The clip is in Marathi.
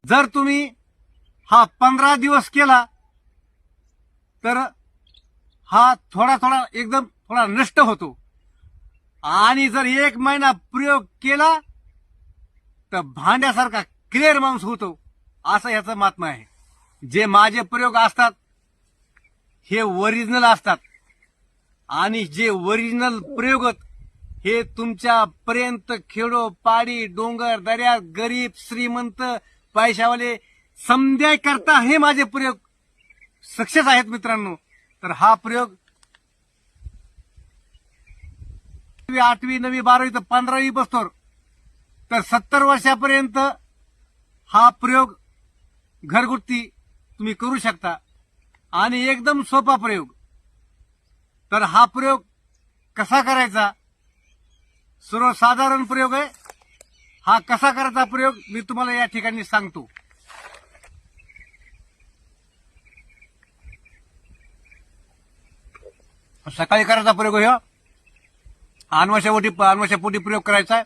जर तुम्ही हा 15 दिवस केला तर हा थोडा थोडा एकदम थोडा नष्ट होतो. आणि जर 1 महिना प्रयोग केला तर भांड्यासारखा क्लिअर माणूस होतो, असं याचं महात्मा आहे. जे माझे प्रयोग असतात हे ओरिजिनल असतात आणि जे ओरिजिनल प्रयोग हे तुमच्यापर्यंत खेडो पाडी डोंगर दर्या गरीब श्रीमंत पैशावाले समजाय करता हे माझे प्रयोग सक्सेस आहेत मित्रांनो. तर हा प्रयोग 8वी 9वी 12वी तर 15वी बसतो तर 70 वर्षापर्यंत हा प्रयोग घरगुती तुम्ही करू शकता. आणि एकदम सोपा प्रयोग. तर हा प्रयोग कसा करायचा, सर्वसाधारण प्रयोग आहे. हा कसा करायचा प्रयोग मी तुम्हाला या ठिकाणी सांगतो. सकाळी करायचा प्रयोग ह्यो अनवश्यापोटी प्रयोग करायचा आहे.